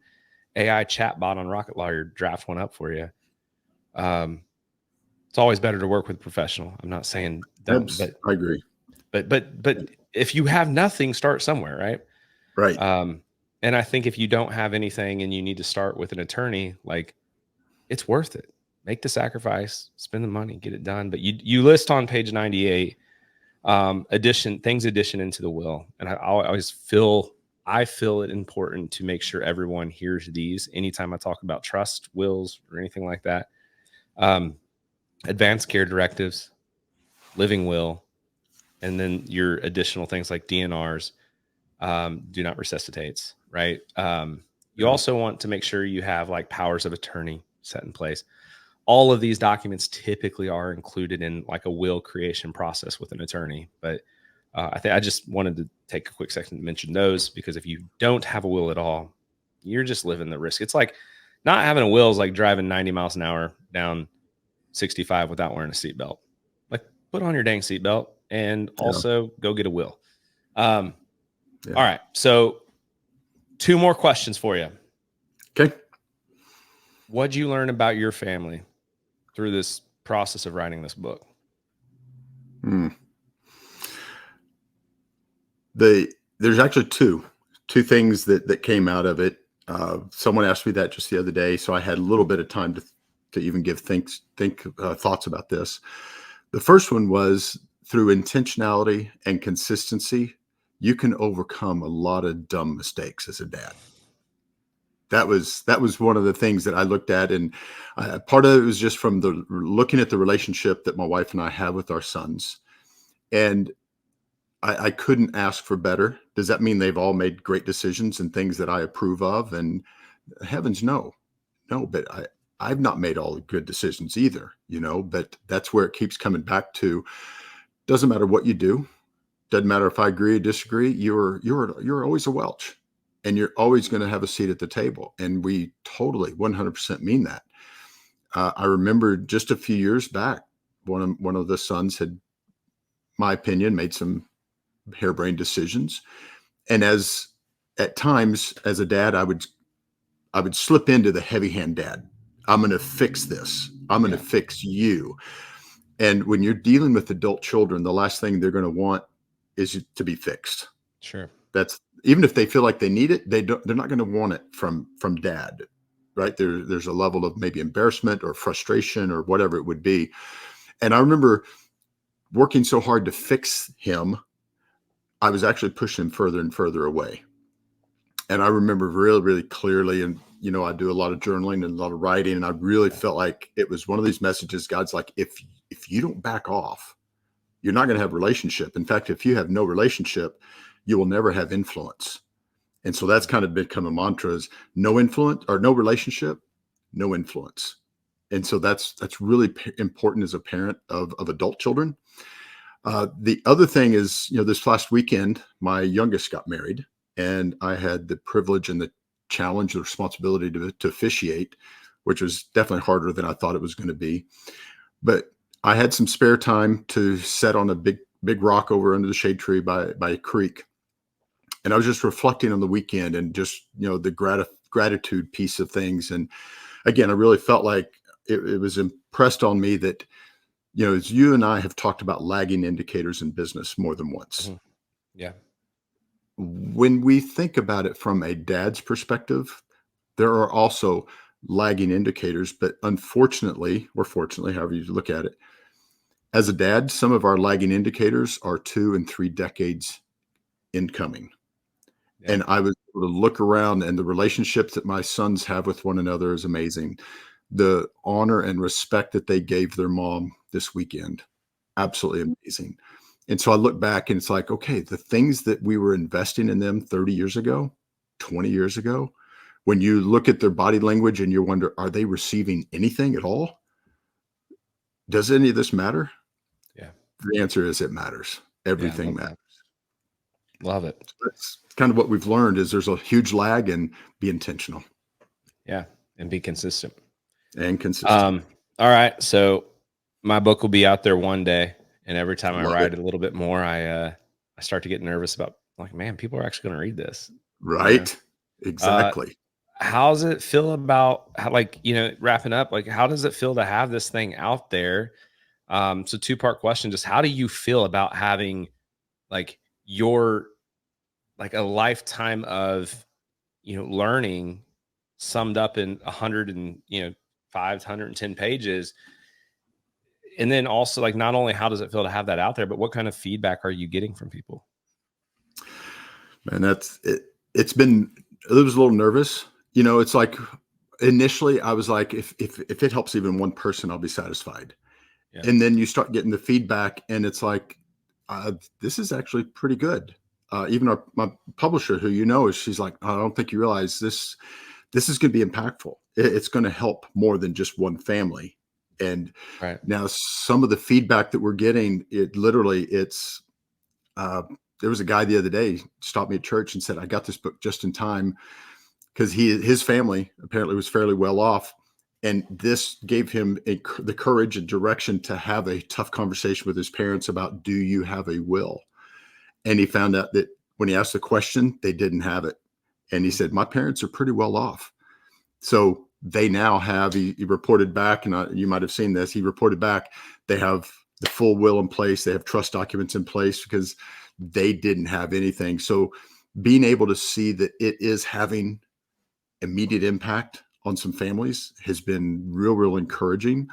AI chatbot on Rocket Lawyer draft one up for you. It's always better to work with a professional. I'm not saying don't, but I agree. But if you have nothing, start somewhere, right? Right. And I think if you don't have anything and you need to start with an attorney, like it's worth it. Make the sacrifice, spend the money, get it done. But you list on page 98 addition into the will. And I feel it important to make sure everyone hears these anytime I talk about trust, wills, or anything like that. Advanced care directives, living will, and then your additional things like DNRs, do not resuscitates, right? You also want to make sure you have like powers of attorney set in place. All of these documents typically are included in like a will creation process with an attorney. But I just wanted to take a quick second to mention those, because if you don't have a will at all, you're just living the risk. It's like not having a will is like driving 90 miles an hour down 65 without wearing a seatbelt. Like, put on your dang seatbelt and also go get a will. All right. So 2 more questions for you. Okay. What'd you learn about your family through this process of writing this book? There's actually two things that came out of it. Someone asked me that just the other day, so I had a little bit of time to even give thoughts about this. The first one was, through intentionality and consistency, you can overcome a lot of dumb mistakes as a dad. That was one of the things that I looked at, and part of it was just from looking at the relationship that my wife and I have with our sons, and I couldn't ask for better. Does that mean they've all made great decisions and things that I approve of? And heavens, no, but I've not made all the good decisions either, but that's where it keeps coming back to. Doesn't matter what you do. Doesn't matter if I agree or disagree. You're always a Welch, and you're always going to have a seat at the table. And we totally 100% mean that. I remember just a few years back, one of the sons had, my opinion, made some harebrained decisions. And at times as a dad, I would slip into the heavy hand dad. I'm going to fix this. I'm going to fix you. And when you're dealing with adult children, the last thing they're going to want is to be fixed. Sure. That's, even if they feel like they need it, they're not going to want it from dad, right? There's a level of maybe embarrassment or frustration or whatever it would be. And I remember working so hard to fix him, I was actually pushing him further and further away. And I remember really, really clearly, and I do a lot of journaling and a lot of writing, and I really felt like it was one of these messages. God's like, if you don't back off, you're not going to have a relationship. In fact, if you have no relationship, you will never have influence. And so that's kind of become a mantra: is no influence, or no relationship, no influence. And so that's really important as a parent of adult children. The other thing is, this last weekend, my youngest got married, and I had the privilege and the challenge, the responsibility to officiate, which was definitely harder than I thought it was going to be. But I had some spare time to sit on a big rock over under the shade tree by a creek. And I was just reflecting on the weekend and just, the gratitude piece of things. And again, I really felt like it was impressed on me that, as you and I have talked about lagging indicators in business more than once. Mm-hmm. Yeah. When we think about it from a dad's perspective, there are also lagging indicators, but unfortunately, or fortunately, however you look at it, as a dad, some of our lagging indicators are 2 and 3 decades incoming. Yeah. And I was able to look around, and the relationships that my sons have with one another is amazing. The honor and respect that they gave their mom this weekend, absolutely amazing. And so I look back, and it's like, okay, the things that we were investing in them 30 years ago, 20 years ago, when you look at their body language and you wonder, are they receiving anything at all? Does any of this matter? Yeah. The answer is it matters. Everything matters. Love it. So that's kind of what we've learned, is there's a huge lag, and be intentional. Yeah. And be consistent. All right. So my book will be out there one day. And every time I write it a little bit more, I start to get nervous about, like, man, people are actually going to read this. Right. Exactly. How does it feel about wrapping up? Like, how does it feel to have this thing out there? So 2-part question, just how do you feel about having like a lifetime of, learning summed up in 105, 110 pages And then also, like, not only how does it feel to have that out there, but what kind of feedback are you getting from people? And that's it. It was a little nervous. It's like initially I was like, if it helps even one person, I'll be satisfied. Yeah. And then you start getting the feedback, and it's like, this is actually pretty good. Even my publisher, who she's like, I don't think you realize this. This is going to be impactful. It's going to help more than just one family. And Right. now some of the feedback that we're getting, it's. There was a guy the other day stopped me at church and said, I got this book just in time because his family apparently was fairly well off. And this gave him the courage and direction to have a tough conversation with his parents about, do you have a will? And he found out that when he asked the question, they didn't have it. And he said, my parents are pretty well off. So they now have, he reported back, and you might have seen this, he reported back, they have the full will in place. They have trust documents in place because they didn't have anything. So being able to see that it is having immediate impact on some families has been real encouraging.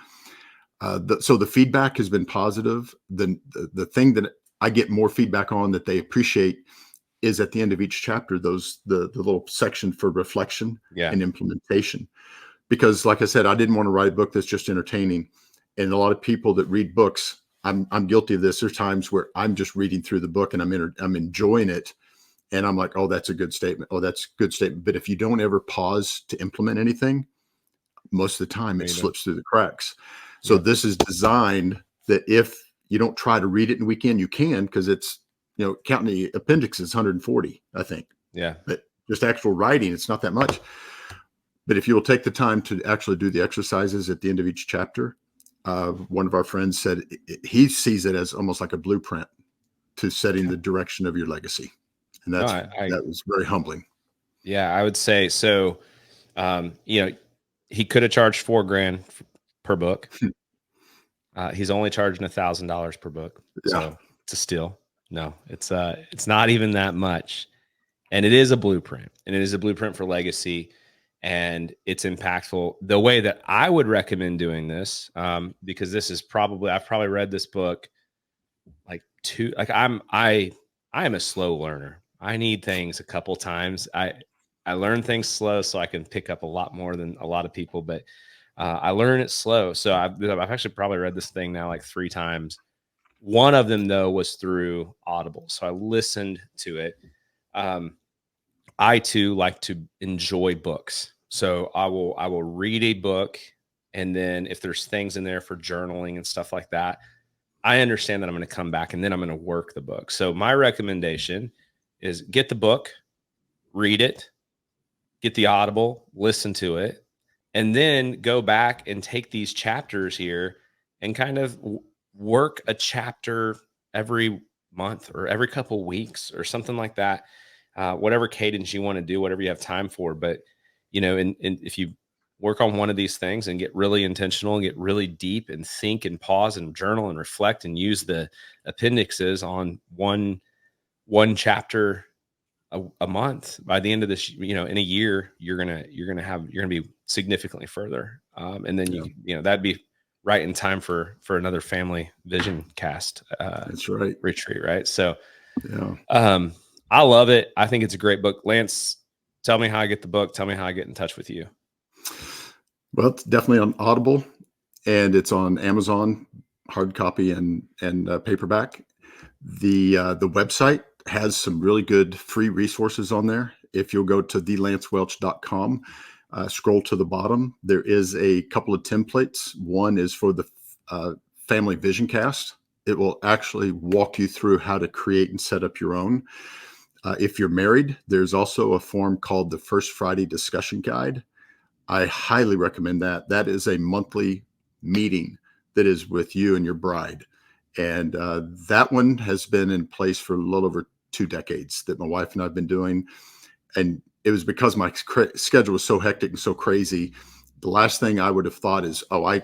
So the feedback has been positive. The thing that I get more feedback on that they appreciate is at the end of each chapter, the little section for reflection and implementation. Because like I said, I didn't want to write a book that's just entertaining. And a lot of people that read books, I'm guilty of this. There's times where I'm just reading through the book and I'm enjoying it. And I'm like, oh, that's a good statement. Oh, that's a good statement. But if you don't ever pause to implement anything, most of the time it slips through the cracks. So this is designed that if you don't try to read it in a weekend, you can, because it's, counting the appendix is 140, I think. Yeah. But just actual writing, it's not that much. But if you will take the time to actually do the exercises at the end of each chapter, one of our friends said he sees it as almost like a blueprint to setting the direction of your legacy. And that was very humbling. Yeah, I would say so. He could have charged $4,000 per book. He's only charging $1,000 per book. Yeah. So it's a steal. No, it's not even that much. And it is a blueprint, and it is a blueprint for legacy, and it's impactful. The way that I would recommend doing this, because I've probably read this book I am a slow learner. I need things a couple times. I learn things slow so I can pick up a lot more than a lot of people, but I learn it slow. So I've actually probably read this thing now like 3 times. One of them though was through Audible. So I listened to it. I too like to enjoy books. So I will read a book, and then if there's things in there for journaling and stuff like that, I understand that I'm going to come back and then I'm going to work the book. So my recommendation is get the book, read it, get the Audible, listen to it, and then go back and take these chapters here and kind of work a chapter every month or every couple weeks or something like that. Whatever cadence you want to do, whatever you have time for. But, and if you work on one of these things and get really intentional and get really deep and think and pause and journal and reflect and use the appendixes on one chapter a month, by the end of this, in a year, you're going to be significantly further. And then that'd be right in time for another family vision cast, that's right. retreat. Right. So, I love it. I think it's a great book. Lance, tell me how I get the book. Tell me how I get in touch with you. Well, it's definitely on Audible, and it's on Amazon, hard copy and paperback. The website has some really good free resources on there. If you'll go to thelancewelch.com, scroll to the bottom, there is a couple of templates. One is for the family vision cast. It will actually walk you through how to create and set up your own. If you're married, there's also a form called the First Friday Discussion Guide. I highly recommend that. That is a monthly meeting that is with you and your bride. And that one has been in place for a little over 2 decades that my wife and I have been doing. And it was because my schedule was so hectic and so crazy. The last thing I would have thought is, I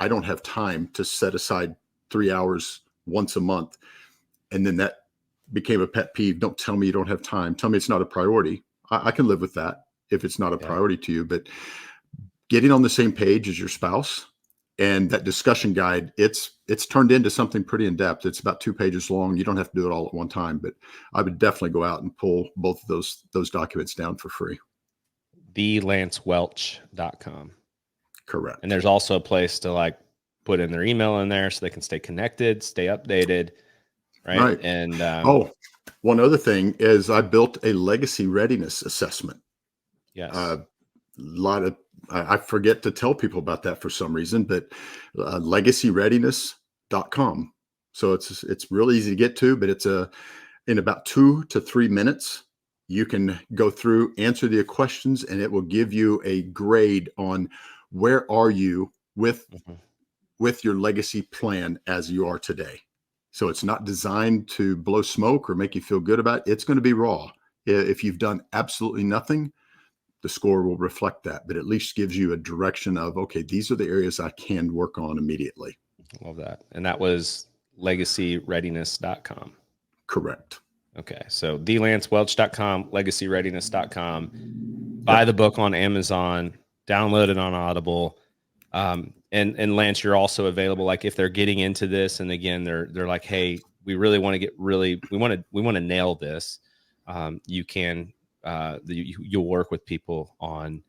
don't have time to set aside 3 hours once a month. And then that became a pet peeve. Don't tell me you don't have time. Tell me it's not a priority. I can live with that if it's not a priority to you. But getting on the same page as your spouse And that discussion guide, it's turned into something pretty in depth. It's about 2 pages long. You don't have to do it all at one time, but I would definitely go out and pull both of those documents down for free. thelancewelch.com. Correct. And there's also a place to like put in their email in there so they can stay connected, stay updated. Right. And one other thing is I built a legacy readiness assessment. Yes. I forget to tell people about that for some reason, but legacyreadiness.com. So it's really easy to get to, but it's in about 2 to 3 minutes, you can go through, answer the questions, and it will give you a grade on where are you with your legacy plan as you are today. So it's not designed to blow smoke or make you feel good about it. It's going to be raw. If you've done absolutely nothing, the score will reflect that, but at least gives you a direction of, okay, these are the areas I can work on immediately. Love that. And that was legacyreadiness.com. Correct. Okay. So thelancewelch.com, legacyreadiness.com. Buy the book on Amazon, download it on Audible. And Lance, you're also available. Like if they're getting into this, and again, they're like, hey, we really want to we want to nail this. You can, you'll work with people on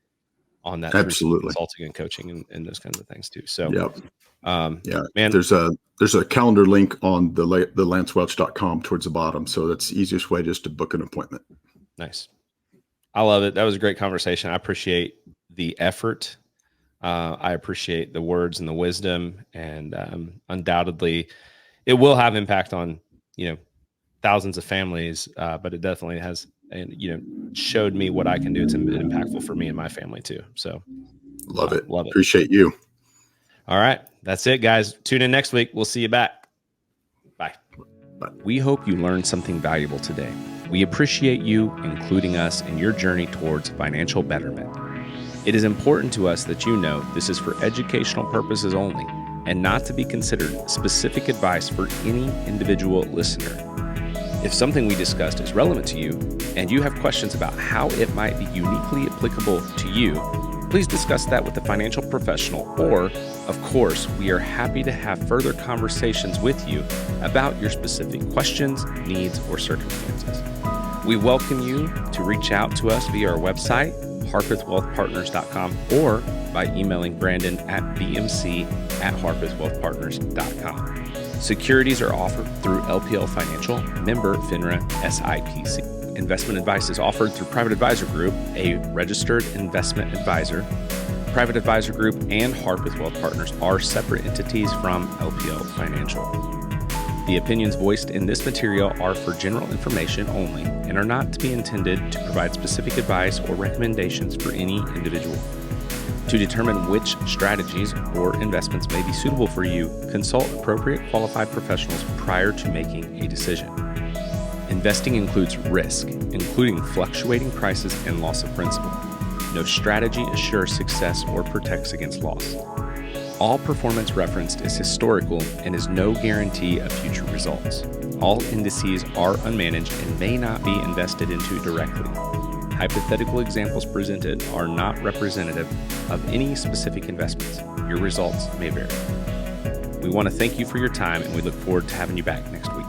that. Absolutely. Consulting and coaching and those kinds of things too. So, man, there's a calendar link on the lancewelch.com towards the bottom. So that's the easiest way just to book an appointment. Nice. I love it. That was a great conversation. I appreciate the effort. I appreciate the words and the wisdom, and undoubtedly it will have impact on, thousands of families. But it definitely has, and, showed me what I can do. It's impactful for me and my family too. So love it. Love it. Appreciate you. All right. That's it, guys. Tune in next week. We'll see you back. Bye. We hope you learned something valuable today. We appreciate you including us in your journey towards financial betterment. It is important to us that you know this is for educational purposes only and not to be considered specific advice for any individual listener. If something we discussed is relevant to you and you have questions about how it might be uniquely applicable to you, please discuss that with a financial professional, or, of course, we are happy to have further conversations with you about your specific questions, needs, or circumstances. We welcome you to reach out to us via our website, harpethwealthpartners.com, or by emailing Brandan at bmc@harpethwealthpartners.com. Securities are offered through LPL Financial, member FINRA SIPC. Investment advice is offered through Private Advisor Group, a registered investment advisor. Private Advisor Group and Harpeth Wealth Partners are separate entities from LPL Financial. The opinions voiced in this material are for general information only and are not to be intended to provide specific advice or recommendations for any individual. To determine which strategies or investments may be suitable for you, consult appropriate qualified professionals prior to making a decision. Investing includes risk, including fluctuating prices and loss of principal. No strategy assures success or protects against loss. All performance referenced is historical and is no guarantee of future results. All indices are unmanaged and may not be invested into directly. Hypothetical examples presented are not representative of any specific investments. Your results may vary. We want to thank you for your time, and we look forward to having you back next week.